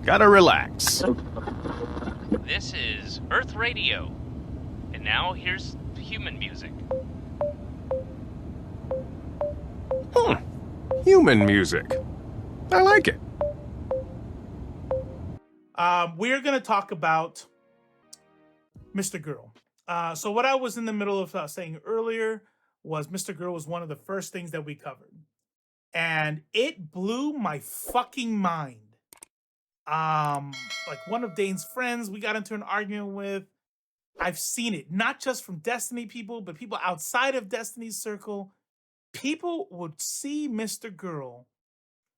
Gotta relax. This is Earth Radio. And now here's human music. Human music. I like it. We're going to talk about MrGirl. So what I was in the middle of saying earlier was MrGirl was one of the first things that we covered. And it blew my fucking mind. Like one of Dane's friends we got into an argument with. I've seen it, not just from Destiny people, but people outside of Destiny's circle. People would see MrGirl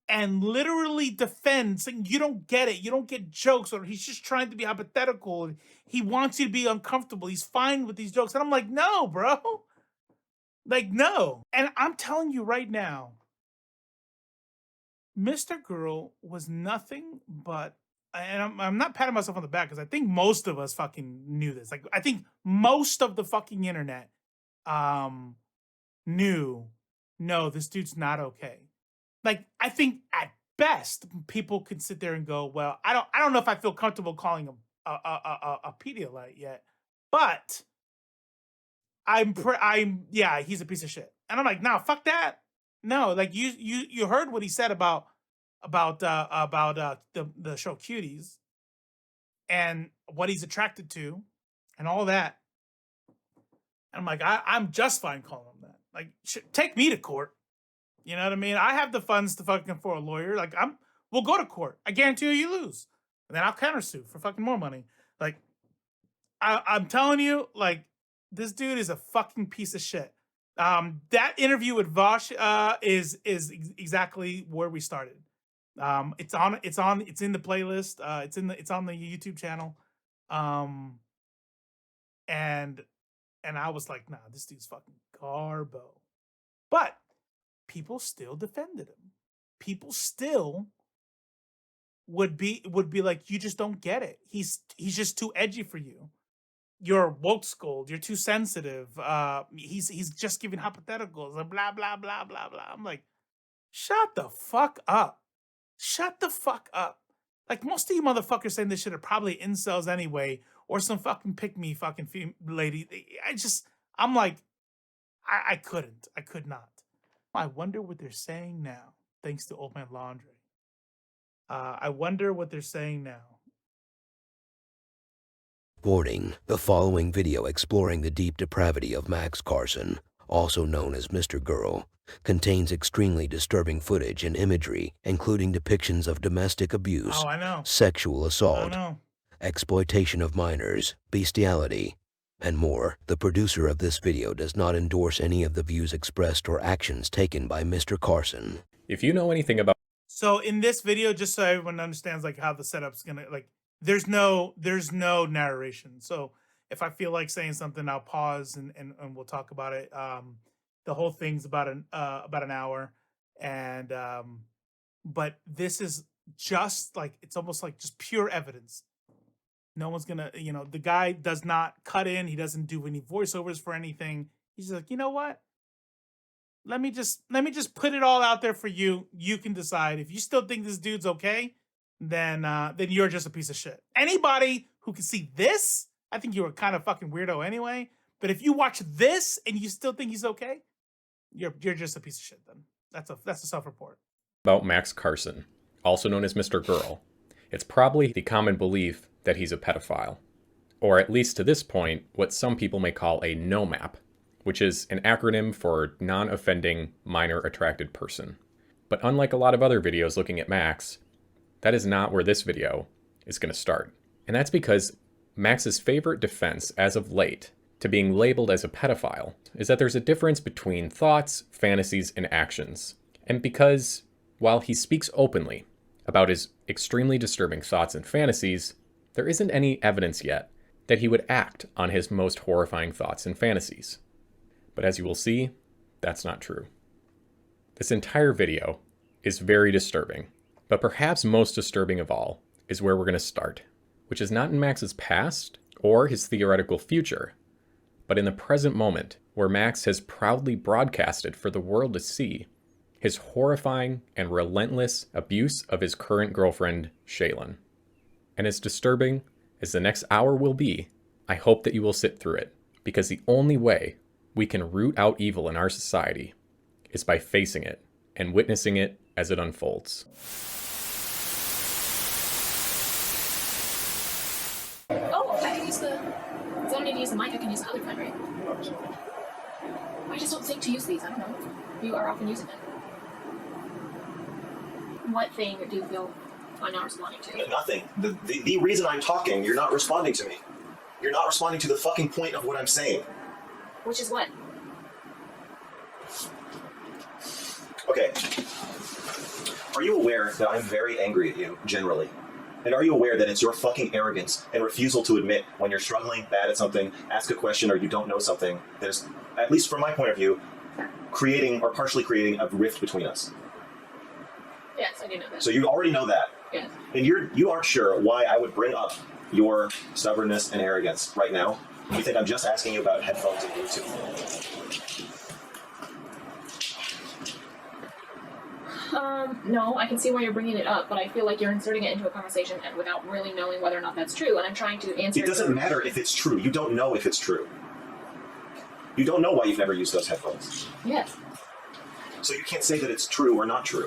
and literally defend, saying, you don't get it, you don't get jokes, or he's just trying to be hypothetical, and he wants you to be uncomfortable, he's fine with these jokes. And I'm like, no, bro. Like, no. And I'm telling you right now, MrGirl was nothing but, and I'm not patting myself on the back because I think most of us fucking knew this. Like, I think most of the fucking internet knew, no, this dude's not okay. Like, I think at best people could sit there and go, well, I don't know if I feel comfortable calling him a Pedialyte yet, but yeah, he's a piece of shit. And I'm like, no, fuck that. No, like you heard what he said about the show Cuties and what he's attracted to and all that. And I'm like, I'm just fine calling him that. Like, take me to court. You know what I mean? I have the funds to fucking for a lawyer. Like, we'll go to court. I guarantee you lose. And then I'll countersue for fucking more money. Like, I'm telling you, like, this dude is a fucking piece of shit. That interview with Vosh is exactly where we started. It's in the playlist. It's on the YouTube channel. And I was like, nah, this dude's fucking garbo. But people still defended him. People still would be like, you just don't get it. He's just too edgy for you. You're woke schooled. You're too sensitive. He's just giving hypotheticals and blah blah blah blah blah. I'm like, shut the fuck up. Shut the fuck up. Like, most of you motherfuckers saying this shit are probably incels anyway, or some fucking pick me fucking lady. I'm like, I could not. I wonder what they're saying now, thanks to Old Man Laundry. I wonder what they're saying now. Warning, the following video exploring the deep depravity of Max Carson, also known as MrGirl, contains extremely disturbing footage and imagery, including depictions of domestic abuse, sexual assault, exploitation of minors, bestiality, and more. The producer of this video does not endorse any of the views expressed or actions taken by Mr. Carson. If you know anything about... So in this video, just so everyone understands like how the setup's gonna, like, there's no narration. So if I feel like saying something, I'll pause and we'll talk about it. The whole thing's about an hour, and but this is just like, it's almost like just pure evidence. No one's gonna, the guy does not cut in. He doesn't do any voiceovers for anything. He's just like, you know what? Let me just put it all out there for you. You can decide. If you still think this dude's okay, then you're just a piece of shit. Anybody who can see this, I think you're a kind of fucking weirdo anyway. But if you watch this and you still think he's okay, you're just a piece of shit. Then that's a self-report. About Max Carson, also known as MrGirl, it's probably the common belief that he's a pedophile, or at least to this point, what some people may call a NOMAP, which is an acronym for non-offending minor attracted person. But unlike a lot of other videos looking at Max, that is not where this video is going to start. And that's because Max's favorite defense as of late to being labeled as a pedophile is that there's a difference between thoughts, fantasies, and actions. And because while he speaks openly about his extremely disturbing thoughts and fantasies, there isn't any evidence yet that he would act on his most horrifying thoughts and fantasies. But as you will see, that's not true. This entire video is very disturbing, but perhaps most disturbing of all is where we're going to start, which is not in Max's past or his theoretical future, but in the present moment where Max has proudly broadcasted for the world to see his horrifying and relentless abuse of his current girlfriend, Shaylin. And as disturbing as the next hour will be, I hope that you will sit through it, because the only way we can root out evil in our society is by facing it and witnessing it as it unfolds. Oh, I can use the... If I don't need to use the mic, I can use the other pen, right? I just don't think to use these. I don't know. You are often using it. What thing do you feel I'm not responding to? Nothing. The reason I'm talking, you're not responding to me. You're not responding to the fucking point of what I'm saying. Which is what? Okay. Are you aware that I'm very angry at you, generally? And are you aware that it's your fucking arrogance and refusal to admit when you're struggling bad at something, ask a question, or you don't know something, there's, at least from my point of view, creating or partially creating a rift between us? Yes, I do know that. So you already know that. Yes. And you aren't sure why I would bring up your stubbornness and arrogance right now. You think I'm just asking you about headphones and Bluetooth? No, I can see why you're bringing it up, but I feel like you're inserting it into a conversation and without really knowing whether or not that's true, and I'm trying to answer... It doesn't matter if it's true. You don't know if it's true. You don't know why you've never used those headphones. Yes. So you can't say that it's true or not true.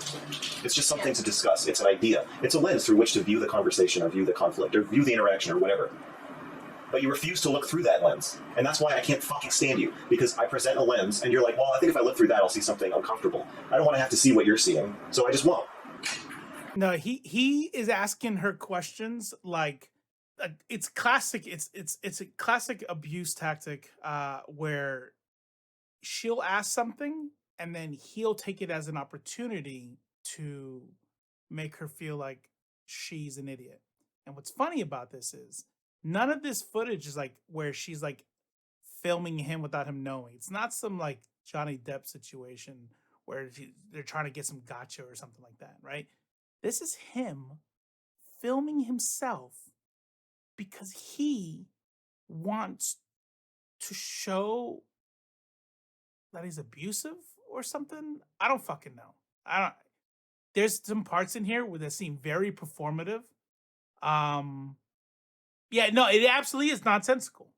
It's just something to discuss. It's an idea. It's a lens through which to view the conversation or view the conflict or view the interaction or whatever. But you refuse to look through that lens. And that's why I can't fucking stand you. Because I present a lens and you're like, well, I think if I look through that, I'll see something uncomfortable. I don't want to have to see what you're seeing, so I just won't. No, he is asking her questions like it's classic. It's a classic abuse tactic where she'll ask something and then he'll take it as an opportunity to make her feel like she's an idiot. And what's funny about this is none of this footage is like where she's like filming him without him knowing. It's not some like Johnny Depp situation where they're trying to get some gotcha or something like that, right? This is him filming himself because he wants to show that he's abusive or something. I don't fucking know. There's some parts in here where they seem very performative. Yeah, no, it absolutely is nonsensical.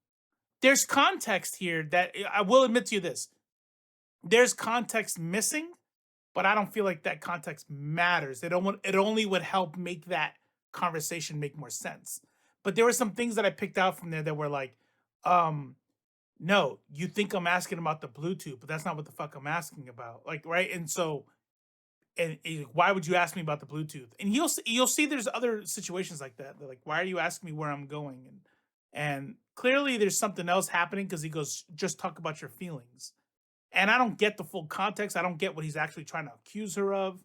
There's context here that I will admit to you this. There's context missing, but I don't feel like that context matters. It only would help make that conversation make more sense. But there were some things that I picked out from there that were like, no, you think I'm asking about the Bluetooth, but that's not what the fuck I'm asking about. Like, right? And so, and why would you ask me about the Bluetooth? And you'll see there's other situations like that. They're like, why are you asking me where I'm going? And clearly there's something else happening because he goes, just talk about your feelings. And I don't get the full context. I don't get what he's actually trying to accuse her of.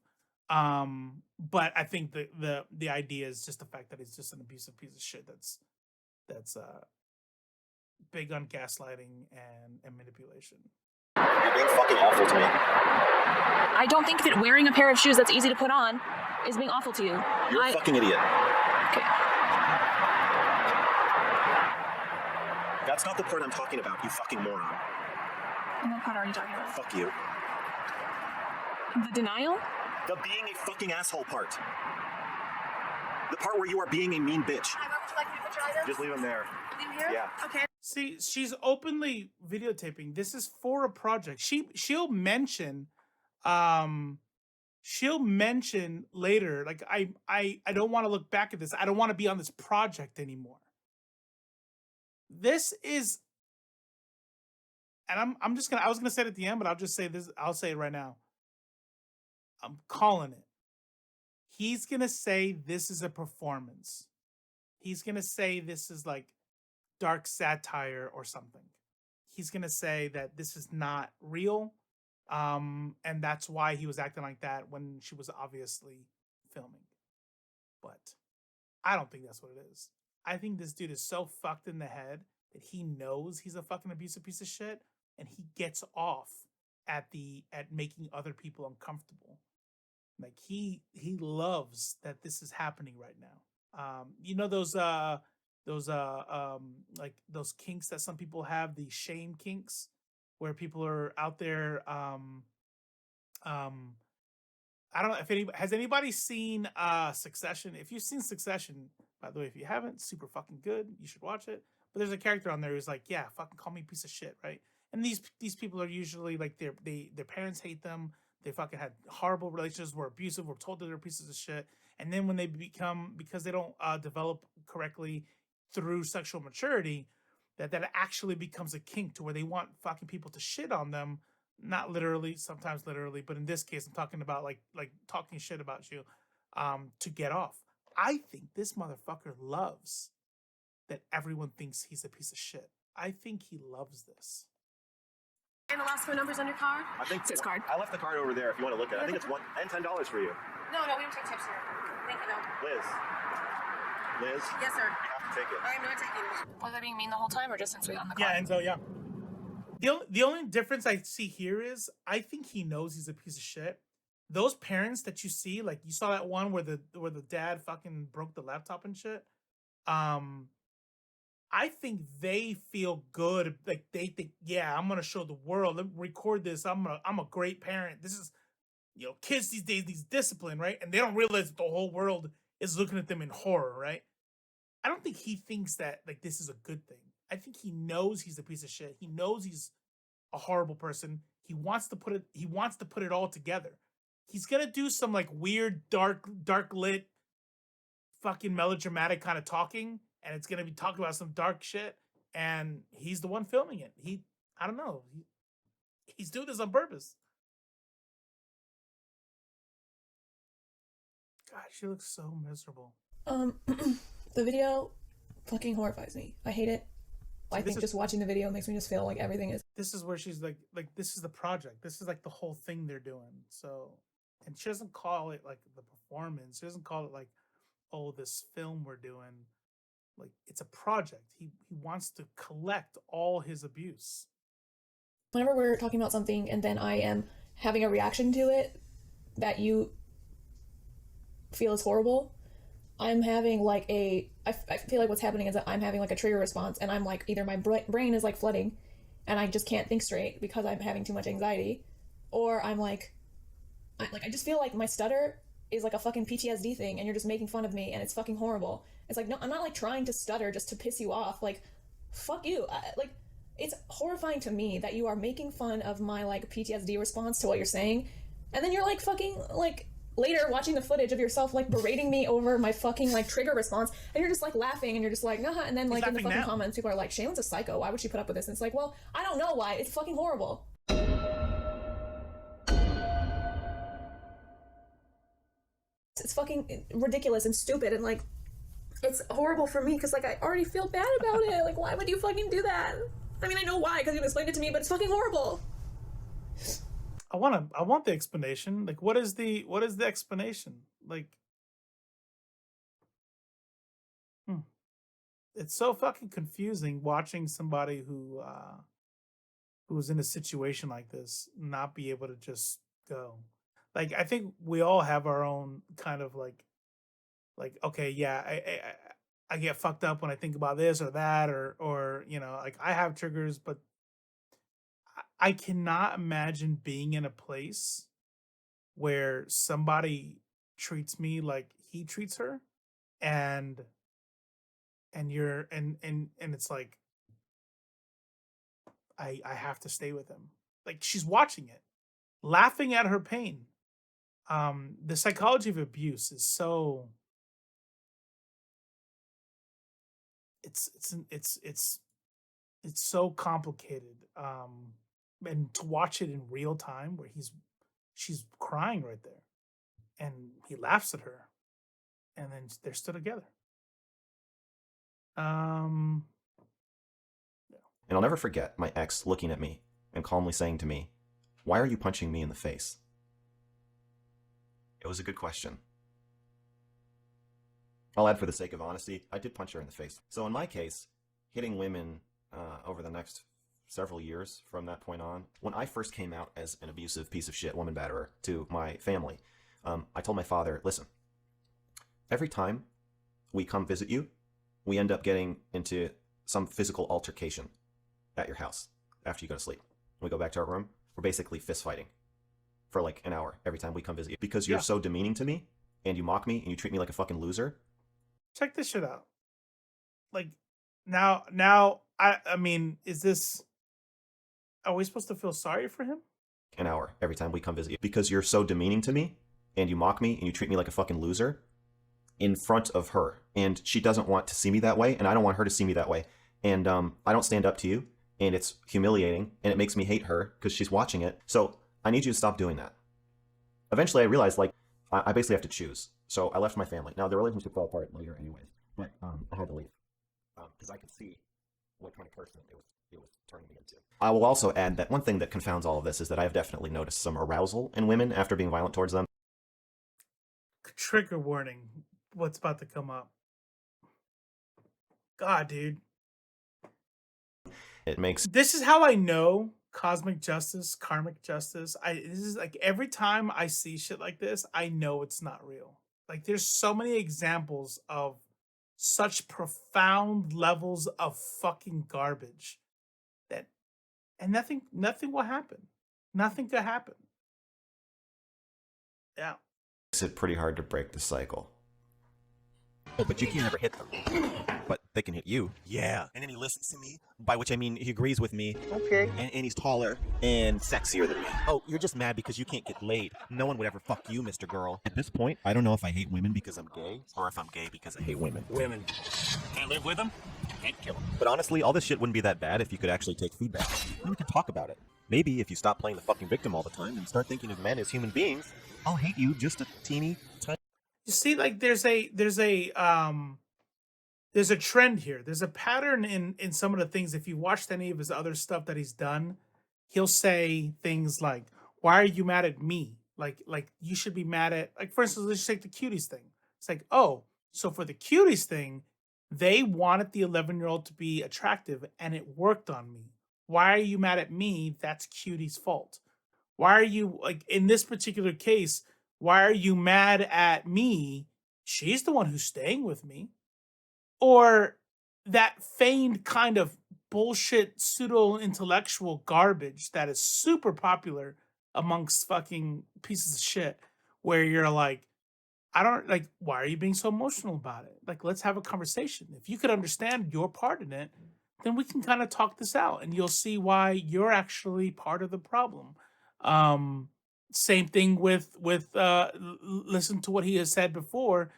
But I think the idea is just the fact that he's just an abusive piece of shit that's big on gaslighting and manipulation. You're being fucking awful to me. I don't think that wearing a pair of shoes that's easy to put on is being awful to you. You're a fucking idiot. Okay. That's not the part I'm talking about, you fucking moron. And what part are you talking about? Fuck you. The denial? The being a fucking asshole part. The part where you are being a mean bitch. Where would you like me to put your items? Just leave him there. Leave 'em here? Yeah. Okay. See, she's openly videotaping. This is for a project. She'll mention later, like I don't want to look back at this. I don't want to be on this project anymore. This is, and I was gonna say it at the end, but I'll just say this, I'll say it right now. I'm calling it. He's gonna say this is a performance. He's gonna say this is like dark satire or something. He's gonna say that this is not real. And that's why he was acting like that when she was obviously filming. But I don't think that's what it is. I think this dude is so fucked in the head that he knows he's a fucking abusive piece of shit, and he gets off at making other people uncomfortable. Like he loves that this is happening right now. You know those like those kinks that some people have, the shame kinks, where people are out there. I don't know if has anybody seen Succession? If you've seen Succession, By the way, if you haven't, super fucking good. You should watch it. But there's a character on there who's like, yeah, fucking call me a piece of shit, right? And these people are usually like their parents hate them. They fucking had horrible relationships, were abusive, were told that they're pieces of shit. And then when they become, because they don't develop correctly through sexual maturity, that actually becomes a kink to where they want fucking people to shit on them. Not literally, sometimes literally, but in this case, I'm talking about like talking shit about you to get off. I think this motherfucker loves that everyone thinks he's a piece of shit. I think he loves this. And the last 4 numbers on your card? I think It's his card. I left the card over there if you want to look at it. I think it's $1 and $10 for you. No, we don't take tips here. Thank you, no. Liz, Yes, sir. you have to take it. I am not taking it. Was I being mean the whole time or just since we got on the call? Yeah, and so, yeah. The only difference I see here is I think he knows he's a piece of shit. Those parents that you see, like you saw that one where the dad fucking broke the laptop and shit. I think they feel good. Like they think, yeah, I'm gonna show the world. Let me record this. I'm a great parent. This is, kids these days, these discipline, right? And they don't realize that the whole world is looking at them in horror, right? I don't think he thinks that like this is a good thing. I think he knows he's a piece of shit. He knows he's a horrible person. He wants to put it all together. He's gonna do some like weird, dark lit, fucking melodramatic kind of talking, and it's gonna be talking about some dark shit. And he's the one filming it. I don't know. He's doing this on purpose. God, she looks so miserable. The video fucking horrifies me. I hate it. I think just watching the video makes me just feel like everything is. This is where she's like this is the project. This is like the whole thing they're doing. So, and she doesn't call it like the performance. She doesn't call it like, oh, this film we're doing. Like it's a project. He wants to collect all his abuse. Whenever we're talking about something and then I am having a reaction to it that you feel is horrible, I'm having like I feel like what's happening is that I'm having like a trigger response, and I'm like either my brain is like flooding and I just can't think straight because I'm having too much anxiety, or I'm like I just feel like my stutter is like a fucking PTSD thing and you're just making fun of me and it's fucking horrible. It's like, no, I'm not like trying to stutter just to piss you off. Like, fuck you. Like, it's horrifying to me that you are making fun of my like PTSD response to what you're saying, and then you're like fucking like later watching the footage of yourself like berating me over my fucking like trigger response, and you're just like laughing and you're just like, nah, and then like in the fucking comments people are like, Shaylin's a psycho, why would she put up with this? And it's like, well, I don't know why, it's fucking horrible. It's fucking ridiculous and stupid, and like it's horrible for me because like I already feel bad about it. Like, why would you fucking do that? I mean, I know why because you explained it to me, but it's fucking horrible. I want the explanation. Like, what is the explanation? Like, it's so fucking confusing watching somebody who was in a situation like this not be able to just go. Like, I think we all have our own kind of like okay, yeah, I get fucked up when I think about this or that, or like I have triggers, but I cannot imagine being in a place where somebody treats me like he treats her, and it's like I have to stay with him. Like she's watching it, laughing at her pain. The psychology of abuse is so it's so complicated. And to watch it in real time where she's crying right there and he laughs at her and then they're still together. Yeah. And I'll never forget my ex looking at me and calmly saying to me, "Why are you punching me in the face?" It was a good question. I'll add, for the sake of honesty, I did punch her in the face. So in my case, hitting women over the next several years from that point on, when I first came out as an abusive piece of shit woman batterer to my family, I told my father, listen, every time we come visit you, we end up getting into some physical altercation at your house after you go to sleep. When we go back to our room, we're basically fist fighting for like an hour every time we come visit you because you're so demeaning to me and you mock me and you treat me like a fucking loser. check this shit out. Like now, I mean, is this? Are we supposed to feel sorry for him? An hour every time we come visit you because you're so demeaning to me and you mock me and you treat me like a fucking loser in front of her. And she doesn't want to see me that way, and I don't want her to see me that way. And I don't stand up to you, and it's humiliating, and it makes me hate her because she's watching it. So I need you to stop doing that. Eventually I realized, like, I basically have to choose. So I left my family. Now, the relationship fell apart later anyways, but I had to leave because I could see what kind of person it was turning me into. I will also add that one thing that confounds all of this is that I have definitely noticed some arousal in women after being violent towards them. Trigger warning. What's about to come up? God, dude. It makes... This is how I know cosmic justice, karmic justice. This is like every time I see shit like this, I know it's not real. Like there's so many examples of such profound levels of fucking garbage that, and nothing will happen. Nothing could happen. Yeah. Makes it pretty hard to break the cycle. Oh, but you can't ever hit them. But they can hit you. Yeah. And then he listens to me, by which I mean he agrees with me. Okay. And he's taller and sexier than me. Oh, you're just mad because you can't get laid. No one would ever fuck you, MrGirl. At this point, I don't know if I hate women because I'm gay or if I'm gay because I hate women. Women. Can't live with them, can't kill them. But honestly, all this shit wouldn't be that bad if you could actually take feedback. And we could talk about it. Maybe if you stop playing the fucking victim all the time and start thinking of men as human beings, I'll hate you just a teeny tiny. You see, like there's a trend here. There's a pattern in some of the things. If you watched any of his other stuff that he's done, he'll say things like, "Why are you mad at me? Like you should be mad at, like, for instance, let's just take the cuties thing. It's like, oh, so for the cuties thing, they wanted the 11-year-old to be attractive and it worked on me. Why are you mad at me? That's cutie's fault. Why are you, like, in this particular case, why are you mad at me? She's the one who's staying with me." Or that feigned kind of bullshit pseudo-intellectual garbage that is super popular amongst fucking pieces of shit, where you're like, I don't, like, why are you being so emotional about it? Like, let's have a conversation. If you could understand your part in it, then we can kind of talk this out and you'll see why you're actually part of the problem. Same thing with listen to what he has said before.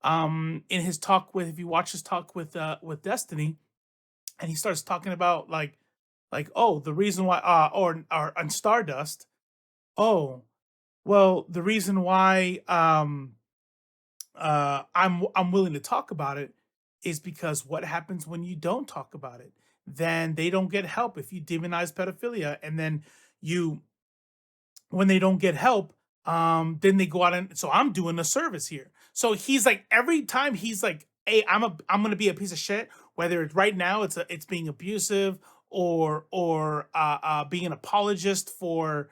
In his talk with, if you watch his talk with Destiny, and he starts talking about like oh, the reason why or on Stardust, oh, well, the reason why I'm willing to talk about it is because what happens when you don't talk about it? Then they don't get help if you demonize pedophilia, and then you, when they don't get help, then they go out and, so I'm doing a service here. So he's like, every time he's like, hey, I'm gonna be a piece of shit, whether it's right now it's being abusive or being an apologist for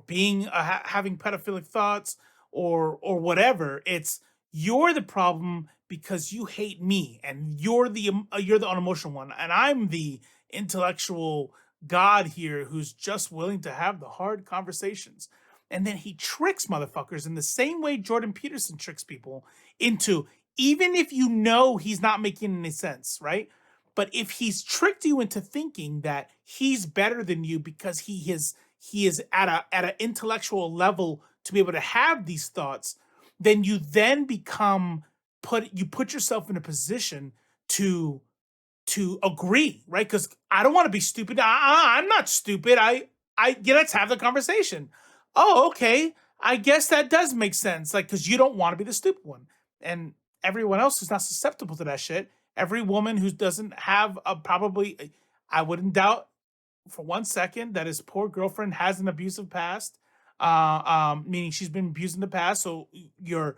being having pedophilic thoughts or whatever. It's, you're the problem because you hate me and you're the unemotional one and I'm the intellectual god here who's just willing to have the hard conversations. And then he tricks motherfuckers in the same way Jordan Peterson tricks people into, even if you know he's not making any sense, right? But if he's tricked you into thinking that he's better than you because he is at an intellectual level to be able to have these thoughts, then you then put yourself in a position to agree, right? Because I don't want to be stupid. I'm not stupid. Yeah, let's have the conversation. Oh, okay. I guess that does make sense. Like, because you don't want to be the stupid one. And everyone else who's not susceptible to that shit, every woman who doesn't have probably, I wouldn't doubt for 1 second that his poor girlfriend has an abusive past, meaning she's been abused in the past. So you're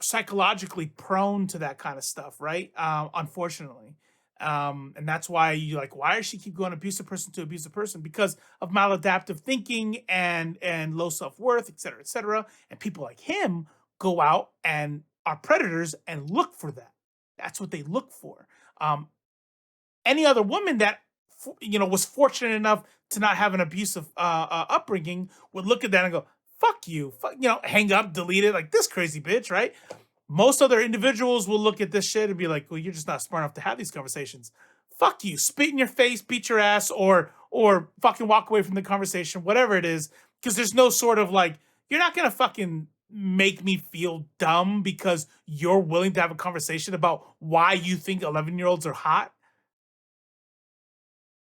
psychologically prone to that kind of stuff, right? Unfortunately. And that's why you like, why does she keep going abusive person to abusive person? Because of maladaptive thinking and low self-worth, et cetera, et cetera. And people like him go out and are predators and look for that. That's what they look for. Any other woman that, was fortunate enough to not have an abusive upbringing would look at that and go, fuck you, hang up, delete it, like this crazy bitch, right? Most other individuals will look at this shit and be like, well, you're just not smart enough to have these conversations. Fuck you, spit in your face, beat your ass, or fucking walk away from the conversation, whatever it is, because there's no sort of like, you're not gonna fucking make me feel dumb because you're willing to have a conversation about why you think 11-year-olds are hot.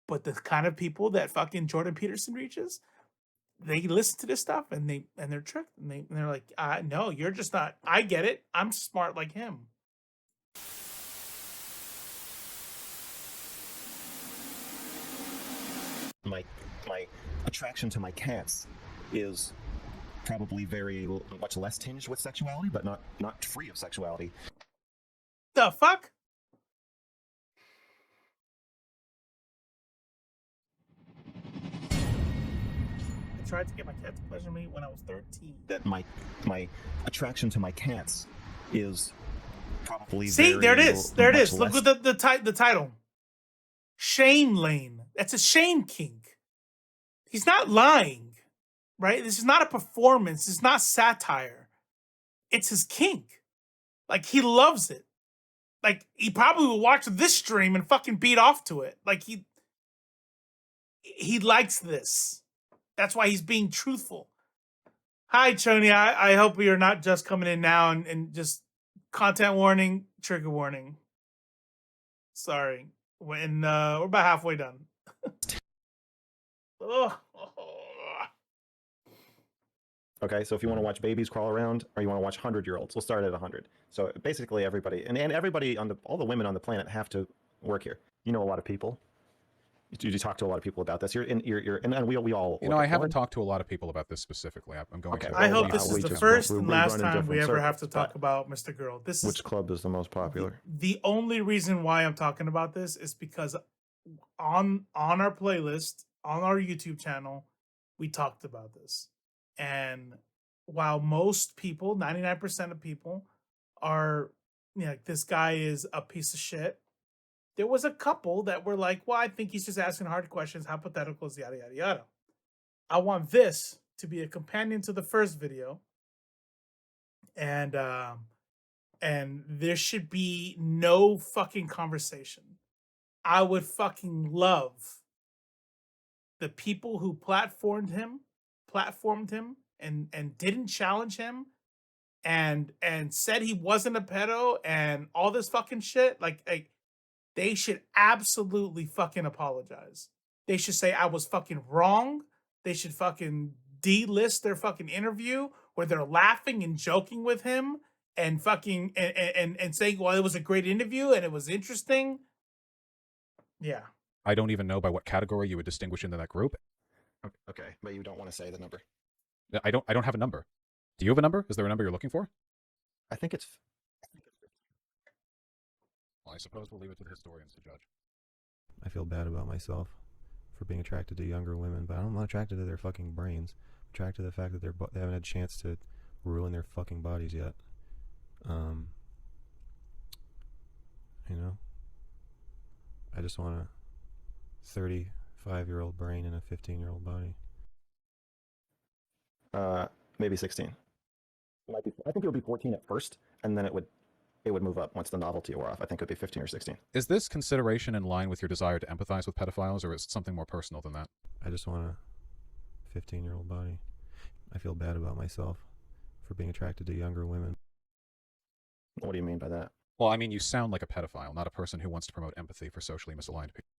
But the kind of people that fucking Jordan Peterson reaches, they listen to this stuff and they're tricked and they're like, no, you're just not. I get it. I'm smart like him. My attraction to my cats is probably very much less tinged with sexuality, but not free of sexuality. The fuck? I tried to get my cat to pleasure me when I was 13. That my attraction to my cats is probably See, there it is. There it is. Look at the title. Shame lane. That's a shame kink. He's not lying, right? This is not a performance. It's not satire. It's his kink. Like, he loves it. Like, he probably will watch this stream and fucking beat off to it. Like, he likes this. That's why he's being truthful. Hi, Choni. I hope you're not just coming in now and just content warning, trigger warning. Sorry. When we're about halfway done. Okay, so if you want to watch babies crawl around, or you want to watch 100-year-olds, we'll start at 100. So basically everybody, and everybody all the women on the planet have to work here. You know a lot of people. You talk to a lot of people about this. And we all. You know, I haven't talked to a lot of people about this specifically. I'm going to. I hope this is the first and last time we ever have to talk about MrGirl. Which club is the most popular? The only reason why I'm talking about this is because on our playlist, on our YouTube channel, we talked about this. And while most people, 99% of people, are, you know, this guy is a piece of shit, there was a couple that were like, well, I think he's just asking hard questions, hypotheticals, yada, yada, yada. I want this to be a companion to the first video. And there should be no fucking conversation. I would fucking love the people who platformed him and didn't challenge him and said he wasn't a pedo and all this fucking shit. Like they should absolutely fucking apologize. They should say I was fucking wrong. They should fucking delist their fucking interview where they're laughing and joking with him and fucking and saying, well, it was a great interview and it was interesting. Yeah. I don't even know by what category you would distinguish into that group. Okay, but you don't want to say the number. I don't have a number. Do you have a number? Is there a number you're looking for? I think it's. Well, I suppose we'll leave it to the historians to judge. I feel bad about myself for being attracted to younger women, but I'm not attracted to their fucking brains. I'm attracted to the fact that they haven't had a chance to ruin their fucking bodies yet. You know? I just want a 35-year-old brain and a 15-year-old body. Maybe 16. I think it would be 14 at first, and then it would move up once the novelty wore off. I think it would be 15 or 16. Is this consideration in line with your desire to empathize with pedophiles, or is it something more personal than that? I just want a 15-year-old body. I feel bad about myself for being attracted to younger women. What do you mean by that? Well, I mean, you sound like a pedophile, not a person who wants to promote empathy for socially misaligned people.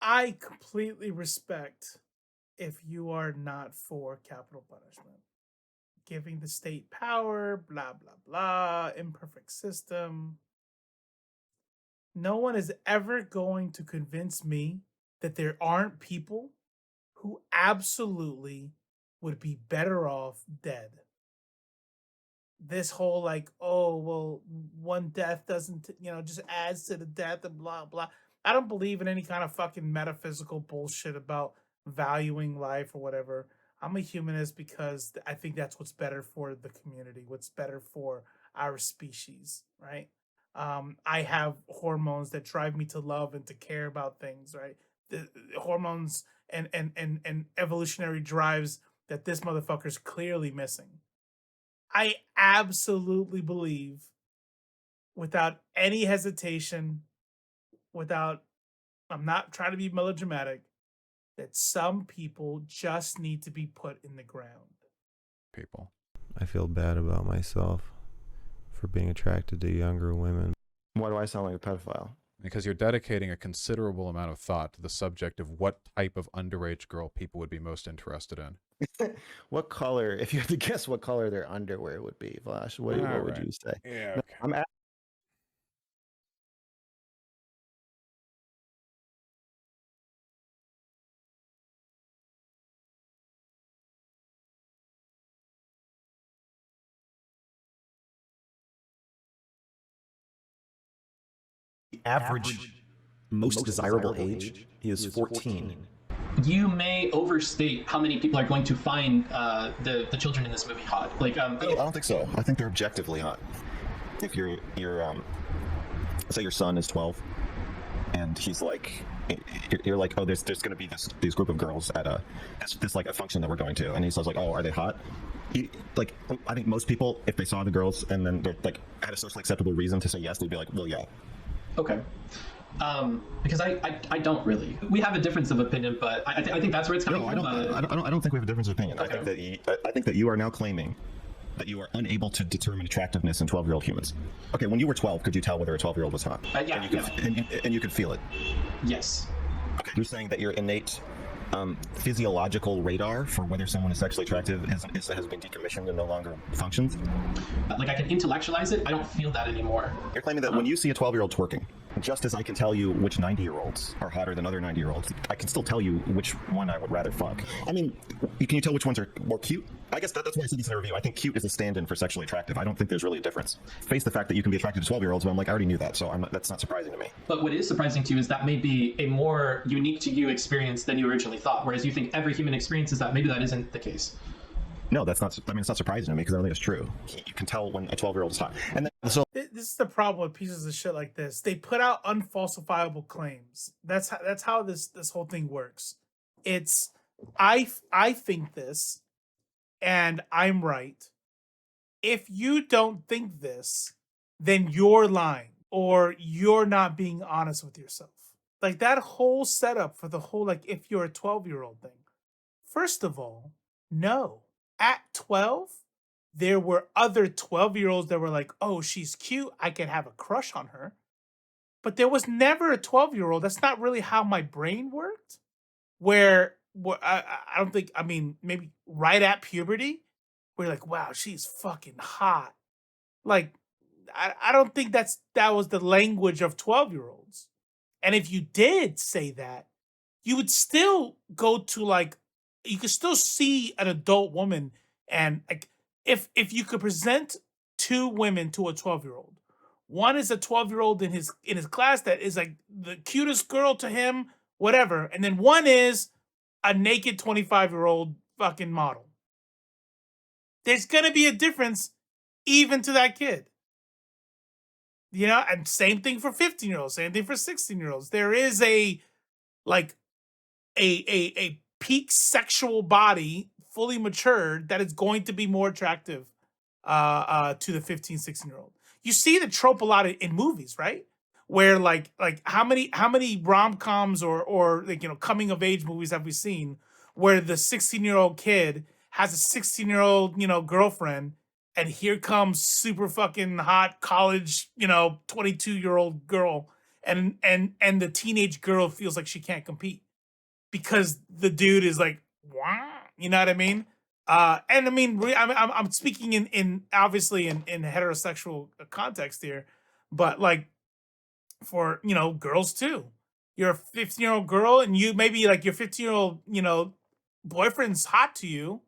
I completely respect if you are not for capital punishment. Giving the state power, blah, blah, blah, imperfect system. No one is ever going to convince me that there aren't people who absolutely would be better off dead. This whole like, oh, well, one death doesn't, just adds to the death and blah, blah. I don't believe in any kind of fucking metaphysical bullshit about valuing life or whatever. I'm a humanist because I think that's what's better for the community, what's better for our species, right? I have hormones that drive me to love and to care about things, right? The hormones and evolutionary drives that this motherfucker's clearly missing. I absolutely believe, without any hesitation, without, I'm not trying to be melodramatic, that some people just need to be put in the ground. People. I feel bad about myself for being attracted to younger women. Why do I sound like a pedophile? Because you're dedicating a considerable amount of thought to the subject of what type of underage girl people would be most interested in. What color, if you had to guess what color their underwear would be, Vlash, what would you say? Yeah, No, okay. I'm The average most desirable age is 14. You may overstate how many people are going to find the children in this movie hot. Like, I don't think so. I think they're objectively hot. If you're say your son is 12, and he's like, you're like, oh, there's going to be these group of girls at this like a function that we're going to, and he says like, oh, are they hot? Like, I think most people, if they saw the girls and then they're like had a socially acceptable reason to say yes, they'd be like, well, yeah. Okay. Because I don't really. We have a difference of opinion, but I think that's where it's coming from. I don't think we have a difference of opinion. Okay. I think that you are now claiming that you are unable to determine attractiveness in 12-year-old humans. Okay, when you were 12, could you tell whether a 12-year-old was hot? Yeah. And you could feel it. Yes. Okay. You're saying that your innate physiological radar for whether someone is sexually attractive has been decommissioned and no longer functions? Like, I can intellectualize it. I don't feel that anymore. You're claiming that when you see a 12-year-old twerking, just as I can tell you which 90-year-olds are hotter than other 90-year-olds, I can still tell you which one I would rather fuck. I mean, can you tell which ones are more cute? I guess that's why I said this in a review. I think cute is a stand-in for sexually attractive. I don't think there's really a difference. Face the fact that you can be attracted to 12-year-olds, but I'm like, I already knew that, so that's not surprising to me. But what is surprising to you is that may be a more unique to you experience than you originally thought, whereas you think every human experiences that. Maybe that isn't the case. No, that's not. I mean, it's not surprising to me because I don't think it's true. You can tell when a 12-year-old is hot. And then, so This is the problem with pieces of shit like this. They put out unfalsifiable claims. That's how this whole thing works. It's I think this, and I'm right. If you don't think this, then you're lying or you're not being honest with yourself. Like that whole setup for the whole like if you're a 12-year-old thing. First of all, no. At 12, there were other 12-year-olds that were like, oh, she's cute. I could have a crush on her. But there was never a 12-year-old. That's not really how my brain worked. Where I don't think, I mean, maybe right at puberty, where you're like, wow, she's fucking hot. Like, I don't think that was the language of 12-year-olds. And if you did say that, you would still go to like, you could still see an adult woman, and like if you could present two women to a 12-year-old, one is a 12-year-old in his class that is like the cutest girl to him, whatever, and then one is a naked 25-year-old fucking model. There's gonna be a difference even to that kid. You know, and same thing for 15-year-olds, same thing for 16-year-olds. There is a like a peak sexual body fully matured that is going to be more attractive to the 15, 16-year-old. You see the trope a lot in movies, right? Where like how many rom-coms or like, you know, coming of age movies have we seen where the 16-year-old kid has a 16-year-old, you know, girlfriend, and here comes super fucking hot college, you know, 22-year-old girl, and the teenage girl feels like she can't compete because the dude is like, wow, you know what I mean? And I mean, I'm speaking in obviously in heterosexual context here, but like for, you know, girls too. You're a 15-year-old girl, and you maybe like your 15-year-old, you know, boyfriend's hot to you,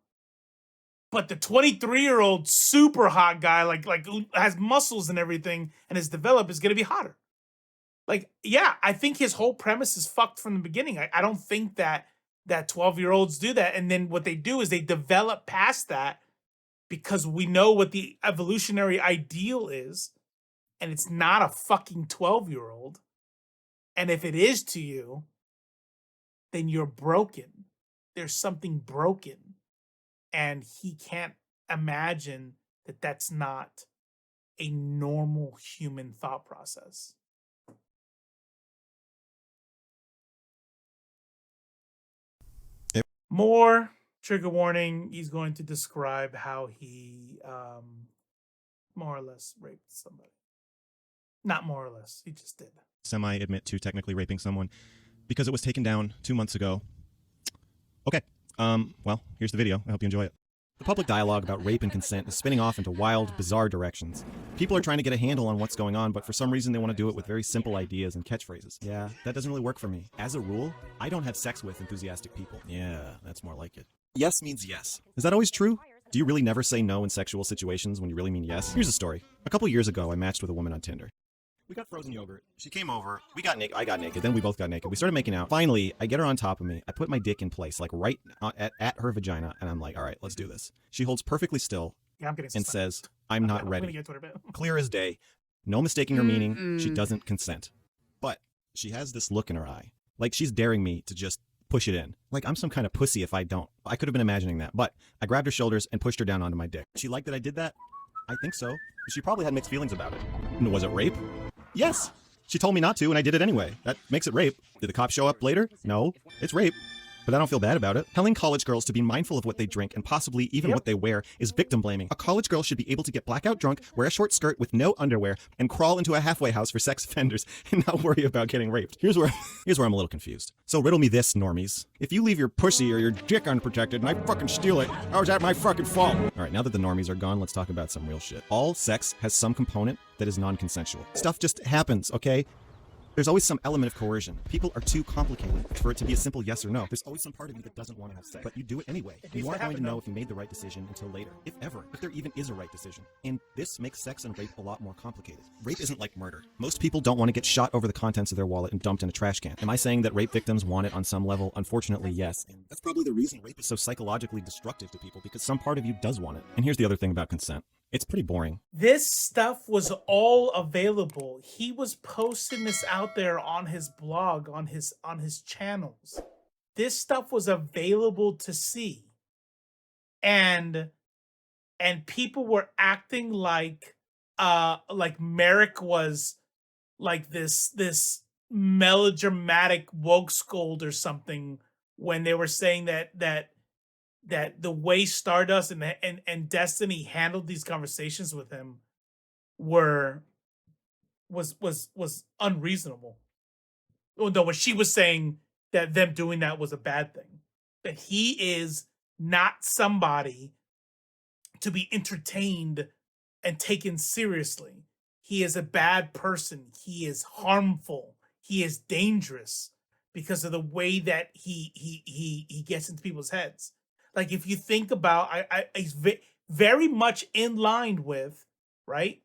but the 23-year-old super hot guy, like who has muscles and everything and is developed, is gonna be hotter. Like, yeah, I think his whole premise is fucked from the beginning. I don't think that 12-year-olds do that. And then what they do is they develop past that because we know what the evolutionary ideal is, and it's not a fucking 12-year-old. And if it is to you, then you're broken. There's something broken. And he can't imagine that that's not a normal human thought process. More trigger warning. He's going to describe how he more or less raped somebody. Not more or less. He just did. Semi-admit to technically raping someone because it was taken down 2 months ago. Okay. Well, here's the video. I hope you enjoy it. The public dialogue about rape and consent is spinning off into wild, bizarre directions. People are trying to get a handle on what's going on, but for some reason they want to do it with very simple ideas and catchphrases. Yeah, that doesn't really work for me. As a rule, I don't have sex with enthusiastic people. Yeah, that's more like it. Yes means yes. Is that always true? Do you really never say no in sexual situations when you really mean yes? Here's a story. A couple years ago, I matched with a woman on Tinder. We got frozen yogurt. She came over. We got naked. I got naked. Then we both got naked. We started making out. Finally, I get her on top of me. I put my dick in place, like right at her vagina. And I'm like, all right, let's do this. She holds perfectly still and says, I'm not ready. Clear as day. No mistaking her meaning. She doesn't consent. But she has this look in her eye. Like she's daring me to just push it in. Like I'm some kind of pussy if I don't. I could have been imagining that. But I grabbed her shoulders and pushed her down onto my dick. She liked that I did that? I think so. She probably had mixed feelings about it. Was it rape? Yes. She told me not to, and I did it anyway. That makes it rape. Did the cops show up later? No. It's rape. But I don't feel bad about it. Telling college girls to be mindful of what they drink and possibly even what they wear is victim blaming. A college girl should be able to get blackout drunk, wear a short skirt with no underwear, and crawl into a halfway house for sex offenders and not worry about getting raped. Here's where I'm a little confused. So riddle me this, normies. If you leave your pussy or your dick unprotected and I fucking steal it, how is that my fucking fault? All right, now that the normies are gone, let's talk about some real shit. All sex has some component that is non-consensual. Stuff just happens, okay? There's always some element of coercion. People are too complicated for it to be a simple yes or no. There's always some part of you that doesn't want to have sex, but you do it anyway. You aren't going to know if you made the right decision until later, if ever, if there even is a right decision. And this makes sex and rape a lot more complicated. Rape isn't like murder. Most people don't want to get shot over the contents of their wallet and dumped in a trash can. Am I saying that rape victims want it on some level? Unfortunately, yes. And that's probably the reason rape is so psychologically destructive to people, because some part of you does want it. And here's the other thing about consent. It's pretty boring. This stuff was all available. He was posting this out there on his blog, on his channels. This stuff was available to see. And people were acting like Merrick was like this melodramatic woke scold or something when they were saying that the way Stardust and Destiny handled these conversations with him was unreasonable. No, what she was saying, that them doing that was a bad thing. That he is not somebody to be entertained and taken seriously. He is a bad person. He is harmful. He is dangerous because of the way that he gets into people's heads. Like if you think about, he's very much in line with, right?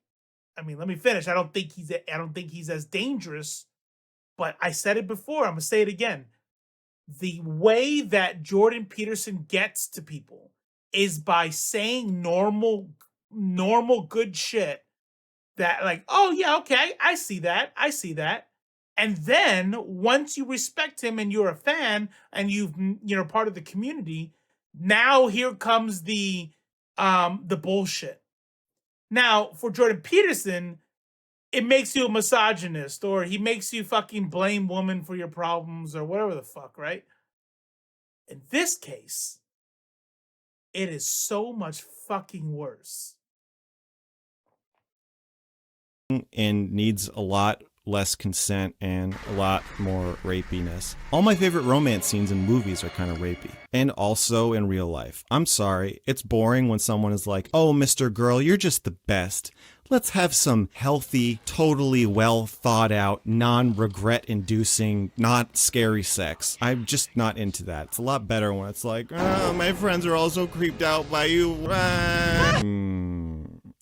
I mean, let me finish. I don't think he's as dangerous, but I said it before. I'm gonna say it again. The way that Jordan Peterson gets to people is by saying normal good shit that like, oh yeah, okay, I see that. And then once you respect him and you're a fan and you're part of the community, now here comes the bullshit. Now, for Jordan Peterson, it makes you a misogynist, or he makes you fucking blame women for your problems or whatever the fuck, right? In this case, it is so much fucking worse. And needs a lot less consent and a lot more rapiness. All my favorite romance scenes in movies are kind of rapey. And also in real life. I'm sorry, it's boring when someone is like, oh, MrGirl, you're just the best. Let's have some healthy, totally well thought out, non-regret inducing, not scary sex. I'm just not into that. It's a lot better when it's like, oh, my friends are all so creeped out by you.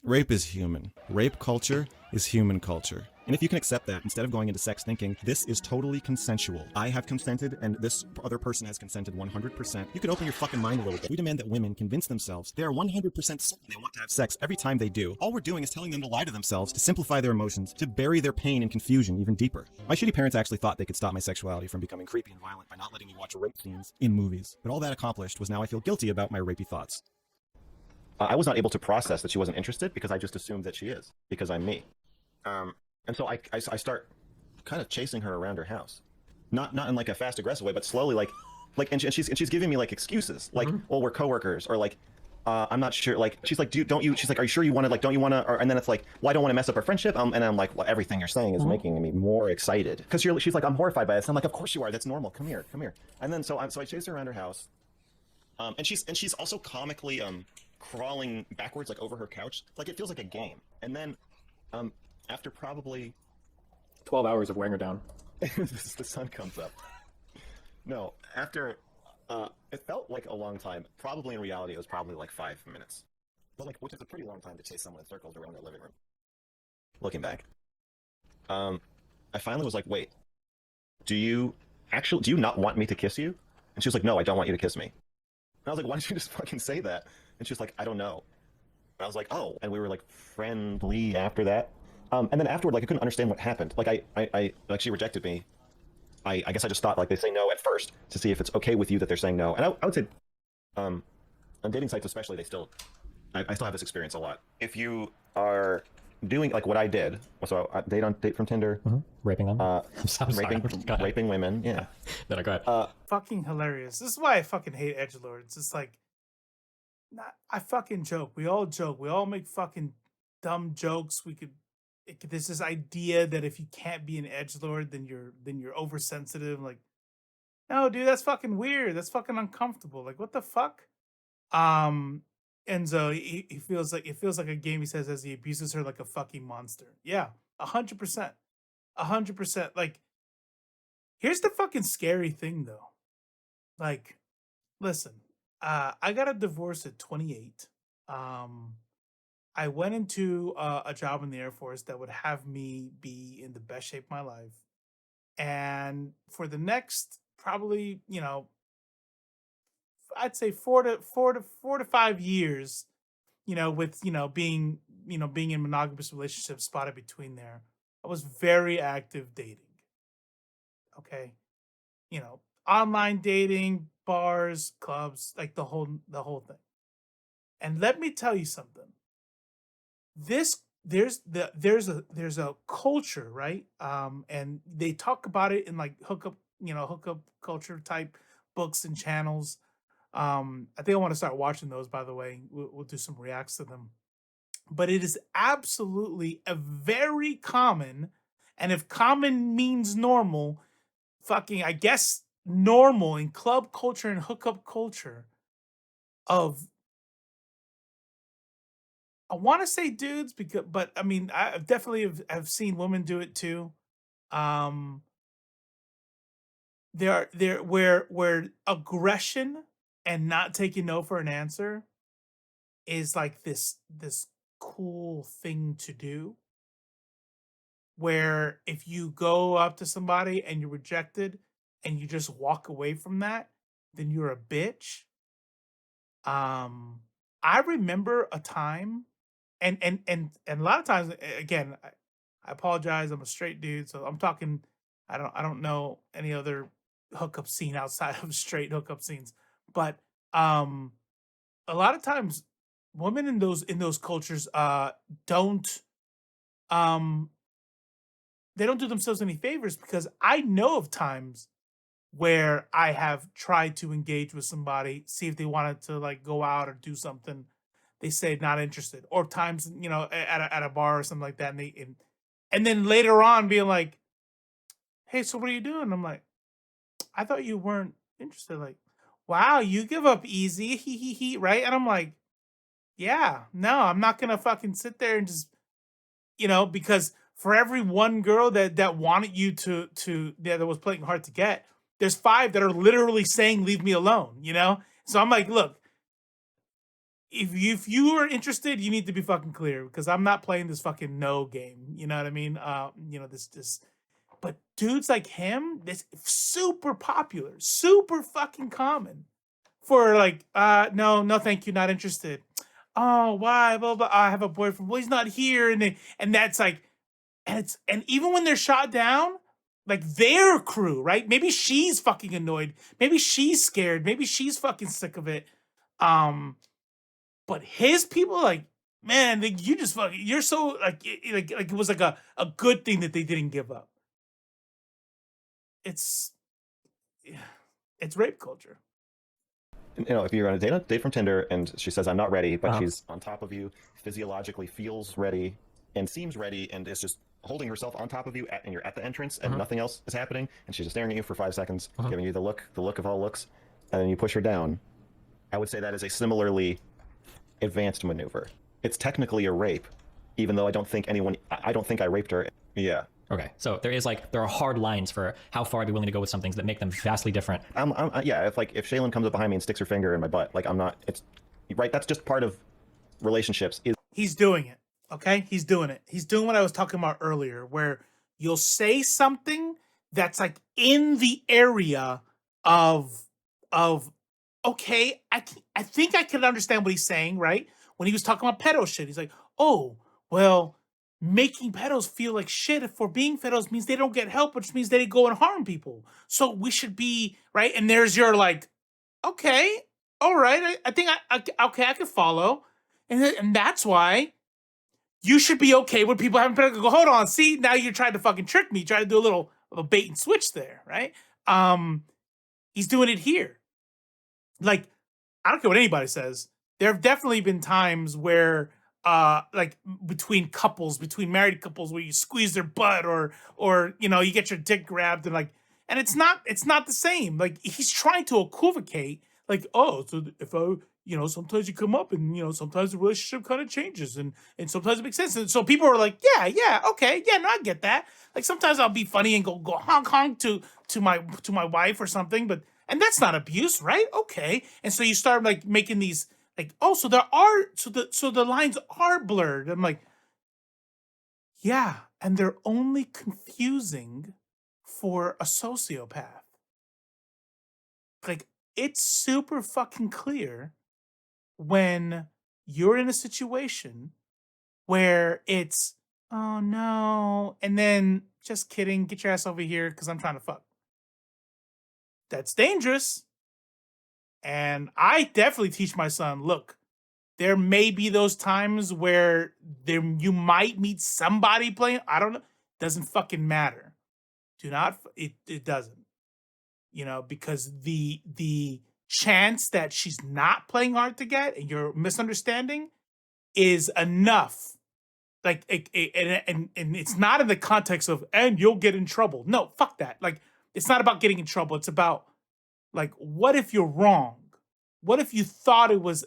Rape is human. Rape culture is human culture. And if you can accept that, instead of going into sex thinking, this is totally consensual. I have consented, and this other person has consented 100%. You can open your fucking mind a little bit. We demand that women convince themselves they are 100% certain they want to have sex every time they do. All we're doing is telling them to lie to themselves, to simplify their emotions, to bury their pain and confusion even deeper. My shitty parents actually thought they could stop my sexuality from becoming creepy and violent by not letting me watch rape scenes in movies. But all that accomplished was now I feel guilty about my rapey thoughts. I was not able to process that she wasn't interested because I just assumed that she is because I'm me. And so I start kind of chasing her around her house, not in like a fast aggressive way, but slowly, and she's giving me like excuses, like, well, we're coworkers, or like, I'm not sure, like, she's like, she's like, are you sure you want to, like, don't you want to, and then it's like, well, I don't want to mess up our friendship, and I'm like, well, everything you're saying is making me more excited, because she's like, I'm horrified by this, and I'm like, of course you are, that's normal, come here, and then so I chase her around her house, and she's also comically crawling backwards, like, over her couch, like, it feels like a game, and then after probably 12 hours of wearing her down. the sun comes up. No, after it felt like a long time. Probably in reality, it was probably like 5 minutes, but like, which is a pretty long time to chase someone in circles around their living room. Looking back, I finally was like, "Wait, do you not want me to kiss you?" And she was like, "No, I don't want you to kiss me." And I was like, "Why didn't you just fucking say that?" And she was like, "I don't know." And I was like, "Oh," and we were like friendly after that. And then afterward, like, I couldn't understand what happened. Like, I like, she rejected me. I guess I just thought, like, they say no at first to see if it's okay with you that they're saying no. And I would say, on dating sites especially, I still have this experience a lot. If you are doing like what I did, so I date from Tinder, raping them, raping women, yeah. No, go ahead. Fucking hilarious. This is why I fucking hate edgelords. It's like, I fucking joke. We all joke. We all make fucking dumb jokes. There's this idea that if you can't be an edgelord, then you're oversensitive. Like, no, dude, that's fucking weird. That's fucking uncomfortable. Like, what the fuck? Enzo, he feels like a game, he says, as he abuses her like a fucking monster. Yeah, 100%. 100%. Like, here's the fucking scary thing though. Like, listen, I got a divorce at 28. I went into a job in the Air Force that would have me be in the best shape of my life. And for the next probably, I'd say 4 to 5 years, with, being in monogamous relationships spotted between there, I was very active dating. Okay. Online dating, bars, clubs, like the whole thing. And let me tell you something. There's a culture, right? And they talk about it in like hookup culture type books and channels. I think I want to start watching those, by the way. We'll do some reacts to them. But it is absolutely a very common, and if common means normal, fucking, I guess, normal in club culture and hookup culture of, I want to say dudes, but I mean, I definitely have seen women do it too. Where aggression and not taking no for an answer is like this cool thing to do. Where if you go up to somebody and you're rejected and you just walk away from that, then you're a bitch. I remember a time, and a lot of times, again, I apologize, I'm a straight dude, so I'm talking, I don't know any other hookup scene outside of straight hookup scenes, but a lot of times women in those cultures don't they don't do themselves any favors, because I know of times where I have tried to engage with somebody, see if they wanted to like go out or do something. They say not interested, or times, at a bar or something like that, and then later on being like, "Hey, so what are you doing?" I'm like, "I thought you weren't interested." Like, "Wow, you give up easy, he, right?" And I'm like, "Yeah, no, I'm not gonna fucking sit there and just, because for every one girl that wanted you that was playing hard to get, there's 5 that are literally saying, 'Leave me alone,' So I'm like, look, if you are interested, you need to be fucking clear, because I'm not playing this fucking no game. You know what I mean? This, but dudes like him, this super popular, super fucking common for like, no, thank you, not interested. Oh, why? Blah, blah, I have a boyfriend. Well, he's not here, and that's like, and even when they're shot down, like their crew, right? Maybe she's fucking annoyed. Maybe she's scared. Maybe she's fucking sick of it. But his people, like, man, you just fucking, you're so like it was like a good thing that they didn't give up. It's rape culture. You know, if you're on a date from Tinder and she says, I'm not ready, but Uh-huh. she's on top of you, physiologically feels ready and seems ready and is just holding herself on top of you and you're at the entrance and nothing else is happening and she's just staring at you for 5 seconds, giving you the look of all looks, and then you push her down, I would say that is a similarly advanced maneuver. It's technically a rape, even though I don't think I raped her. Yeah. Okay, so there are hard lines for how far I'd be willing to go with some things that make them vastly different. Yeah, if Shaylin comes up behind me and sticks her finger in my butt, like, I'm not, it's, right, that's just part of relationships. He's doing it, okay? He's doing it. He's doing what I was talking about earlier, where you'll say something that's like in the area of okay, I think I can understand what he's saying, right? When he was talking about pedo shit, he's like, oh, well, making pedos feel like shit for being pedos means they don't get help, which means they go and harm people. So we should be, right? And there's your like, okay, all right, I think I can follow. And that's why you should be okay when people having pedos. Go, hold on, see, now you're trying to fucking trick me, try to do a little of a bait and switch there, right? He's doing it here. Like, I don't care what anybody says. There have definitely been times where like between married couples, where you squeeze their butt or you know, you get your dick grabbed and like, and it's not the same. Like, he's trying to equivocate, like, oh, so if I, you know, sometimes you come up and, you know, sometimes the relationship kind of changes and sometimes it makes sense. And so people are like, yeah, okay, yeah, no, I get that. Like, sometimes I'll be funny and go honk to my wife or something, but, and that's not abuse, right? Okay. And so you start like making these like, oh, so the lines are blurred. I'm like, yeah, and they're only confusing for a sociopath. Like, it's super fucking clear when you're in a situation where it's, oh no, and then just kidding, get your ass over here because I'm trying to fuck. That's dangerous. And I definitely teach my son, look, there may be those times where you might meet somebody playing, I don't know, doesn't fucking matter. It doesn't. You know, because the chance that she's not playing hard to get and you're misunderstanding is enough. Like, and it's not in the context of, and you'll get in trouble. No, fuck that. Like, it's not about getting in trouble. It's about, like, what if you're wrong? What if you thought it was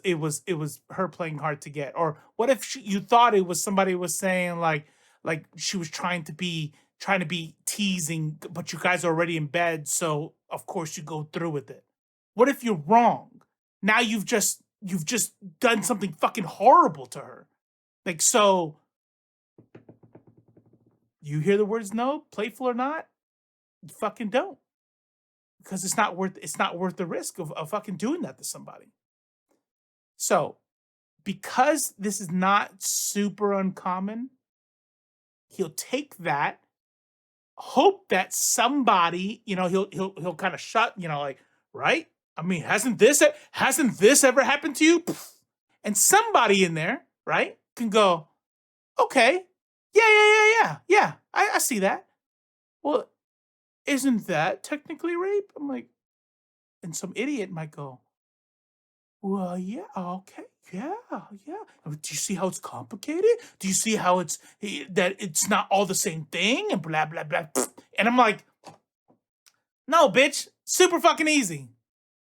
her playing hard to get? Or what if you thought it was somebody was saying like she was trying to be teasing, but you guys are already in bed, so of course you go through with it. What if you're wrong? Now you've just done something fucking horrible to her. Like, so you hear the words no, playful or not, you fucking don't. Because it's not worth the risk of fucking doing that to somebody. So, because this is not super uncommon, he'll take that, hope that somebody, you know, he'll kind of shut, you know, like, right? I mean, hasn't this ever happened to you? And somebody in there, right, can go, okay, yeah, I see that. Well, isn't that technically rape? I'm like, and some idiot might go, well, yeah, okay, yeah. Do you see how it's complicated? Do you see how that it's not all the same thing and blah, blah, blah. And I'm like, no, bitch, super fucking easy.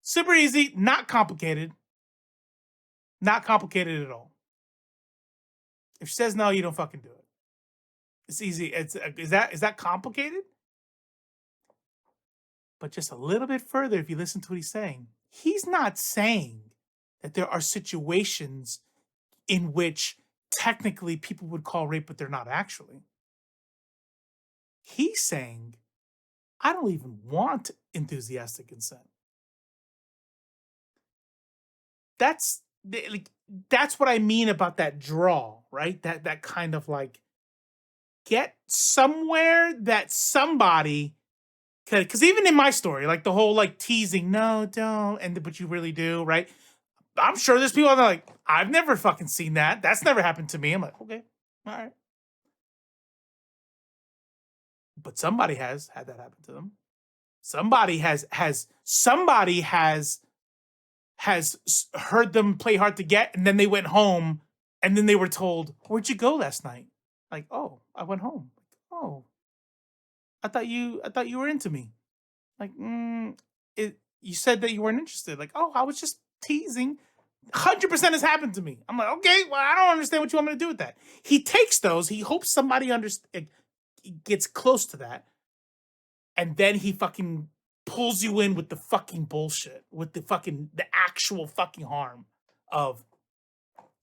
Super easy, not complicated. Not complicated at all. If she says no, you don't fucking do it. It's easy. Is that complicated? But just a little bit further, if you listen to what he's saying, he's not saying that there are situations in which technically people would call rape, but they're not actually. He's saying, I don't even want enthusiastic consent. That's what I mean about that draw, right? That kind of like, get somewhere that somebody. Because even in my story, like the whole like teasing, no, don't, but you really do, right? I'm sure there's people out there like, I've never fucking seen that. That's never happened to me. I'm like, okay, all right. But somebody has had that happen to them. Somebody has heard them play hard to get, and then they went home, and then they were told, "Where'd you go last night?" Like, "Oh, I went home." "Oh, I thought you were into me." Like, you said that you weren't interested. Like, "Oh, I was just teasing." 100% has happened to me. I'm like, okay, well, I don't understand what you want me to do with that. He takes those. He hopes somebody gets close to that, and then he fucking pulls you in with the fucking bullshit, with the actual fucking harm of.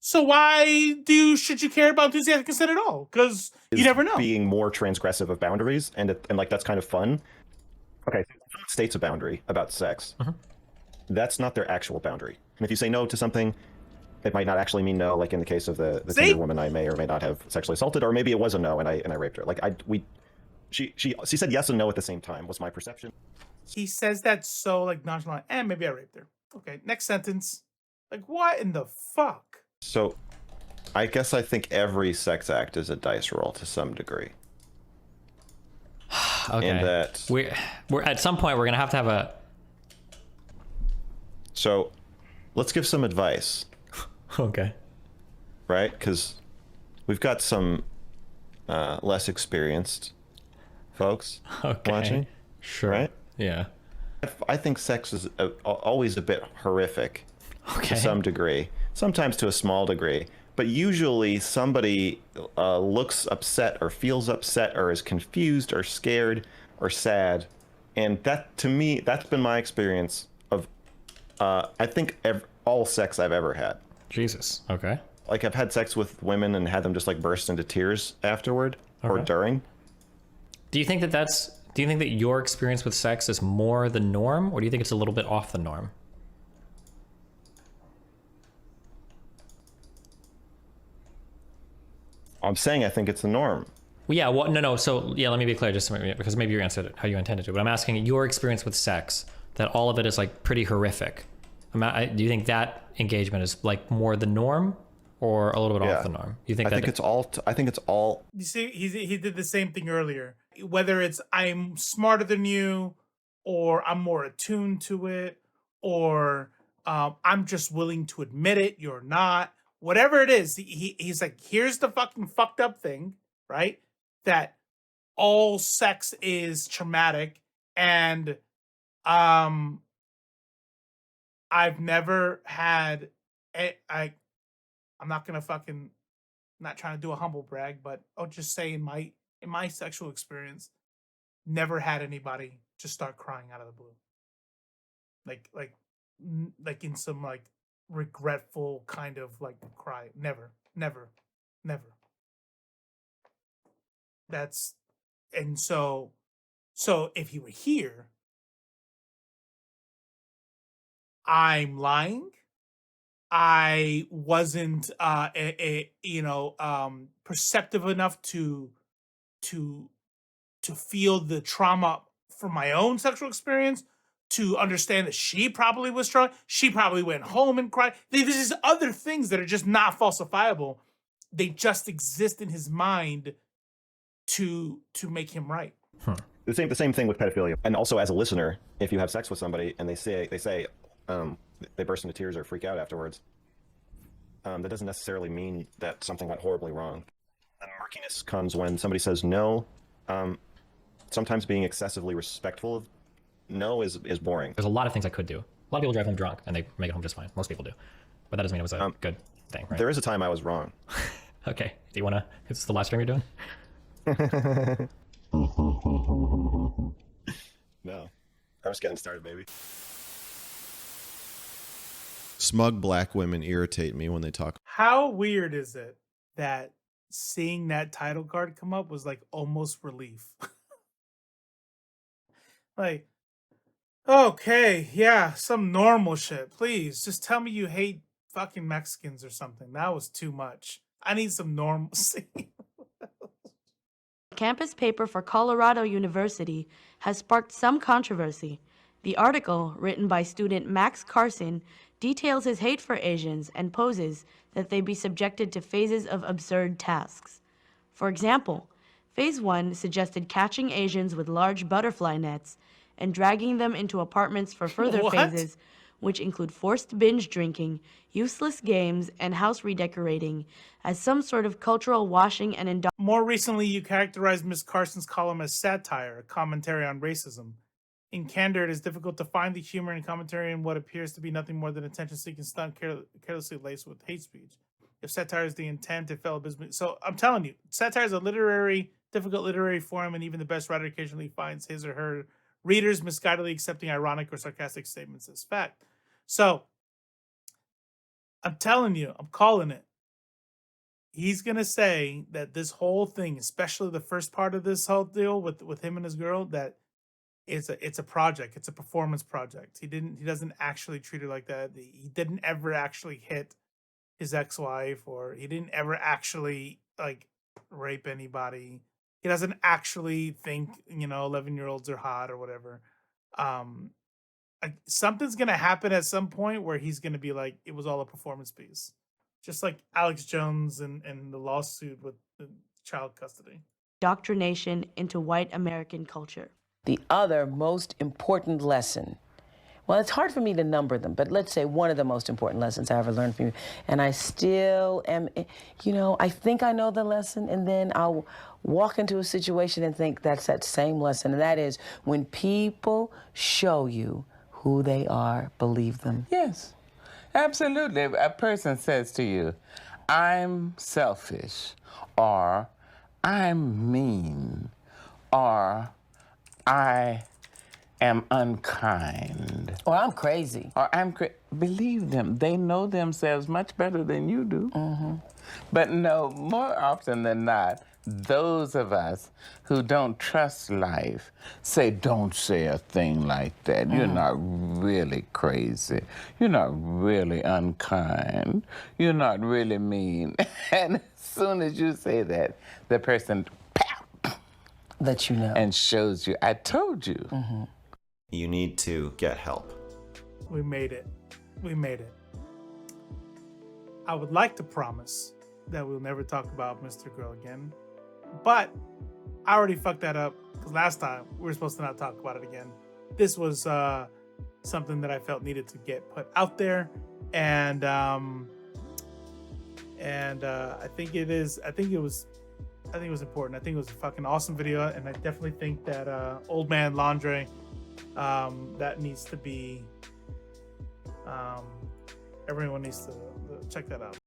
So why should you care about enthusiastic consent at all? Because you never know. Being more transgressive of boundaries, and like that's kind of fun. Okay, so if someone states a boundary about sex. That's not their actual boundary. And if you say no to something, it might not actually mean no. Like in the case of the Tinder woman I may or may not have sexually assaulted, or maybe it was a no and I raped her. Like she said yes and no at the same time. Was my perception. He says that so like nonchalant. And maybe I raped her. Okay, next sentence. Like what in the fuck? So, I guess I think every sex act is a dice roll to some degree. Okay. And that we're at some point we're gonna have to have a. So, let's give some advice. Okay. Right? Because we've got some less experienced folks watching. Sure. Right? Yeah. I think sex is always a bit horrific to some degree, sometimes to a small degree. But usually somebody looks upset or feels upset or is confused or scared or sad. And that, to me, that's been my experience of, I think, all sex I've ever had. Jesus. Okay. Like, I've had sex with women and had them just, like, burst into tears afterward or during. Do you think that your experience with sex is more the norm, or do you think it's a little bit off the norm? I'm saying I think it's the norm. Well, yeah, well, no. So, yeah, let me be clear, just because maybe you answered it how you intended to. But I'm asking your experience with sex, that all of it is, like, pretty horrific. Do you think that engagement is, like, more the norm or a little bit off the norm? You think I think it's all. You see, he did the same thing earlier. Whether it's I'm smarter than you, or I'm more attuned to it, or I'm just willing to admit it, you're not. Whatever it is, he's like, here's the fucking fucked up thing, right? That all sex is traumatic, and I've never had I'm not gonna fucking, not trying to do a humble brag, but I'll just say in my sexual experience, never had anybody just start crying out of the blue. Like in some like regretful kind of like cry. Never. That's, and so if you were here, I'm lying. I wasn't perceptive enough to feel the trauma from my own sexual experience, to understand that she probably was strong. She probably went home and cried. There's these other things that are just not falsifiable. They just exist in his mind to make him right. The same thing with pedophilia. And also, as a listener, if you have sex with somebody and they say they burst into tears or freak out afterwards, that doesn't necessarily mean that something went horribly wrong. And murkiness comes when somebody says no. Sometimes being excessively respectful of no is boring. There's a lot of things I could do. A lot of people drive home drunk and they make it home just fine. Most people do. But that doesn't mean it was a good thing, right? There is a time I was wrong. Okay. Do you want to... Is this the last stream you're doing? No. I'm just getting started, baby. Smug black women irritate me when they talk. How weird is it that seeing that title card come up was like almost relief? Like, okay, yeah, some normal shit. Please, just tell me you hate fucking Mexicans or something. That was too much. I need some normalcy. Campus paper for Colorado University has sparked some controversy. The article, written by student Max Carson, details his hate for Asians and poses that they be subjected to phases of absurd tasks. For example, Phase 1 suggested catching Asians with large butterfly nets and dragging them into apartments for further What? phases, which include forced binge drinking, useless games, and house redecorating, as some sort of cultural washing and indoctrination. More recently, you characterized Ms. Carson's column as satire, a commentary on racism. In candor, it is difficult to find the humor and commentary in what appears to be nothing more than attention-seeking stunt carelessly laced with hate speech. If satire is the intent, it fell abysmally. So I'm telling you, satire is a difficult literary form, and even the best writer occasionally finds his or her readers misguidedly accepting ironic or sarcastic statements as fact. So I'm telling you, I'm calling it. He's gonna say that this whole thing, especially the first part of this whole deal with him and his girl, that it's a project, it's a performance project. He doesn't actually treat her like that. He didn't ever actually hit his ex-wife, or he didn't ever actually like rape anybody. He doesn't actually think 11-year-olds are hot or whatever. Something's gonna happen at some point where he's gonna be like, it was all a performance piece, just like Alex Jones and the lawsuit with the child custody. Indoctrination into white American culture. The other most important lesson, well, it's hard for me to number them, but let's say one of the most important lessons I ever learned from you, and I still am, I think I know the lesson, and then I'll walk into a situation and think that's that same lesson, and that is when people show you who they are, believe them. Yes, absolutely. A person says to you, I'm selfish, or I'm mean, or I am unkind. Or I'm crazy. Or believe them. They know themselves much better than you do. Mm-hmm. But no, more often than not, those of us who don't trust life say, don't say a thing like that. You're not really crazy. You're not really unkind. You're not really mean. And as soon as you say that, the person lets you know and shows you, I told you. Mm-hmm. You need to get help. We made it. We made it. I would like to promise that we'll never talk about MrGirl again, but I already fucked that up because last time we were supposed to not talk about it again. This was something that I felt needed to get put out there, and I think it is. I think it was important. I think it was a fucking awesome video, and I definitely think that Old Man Laundry, that needs to be. Everyone needs to check that out.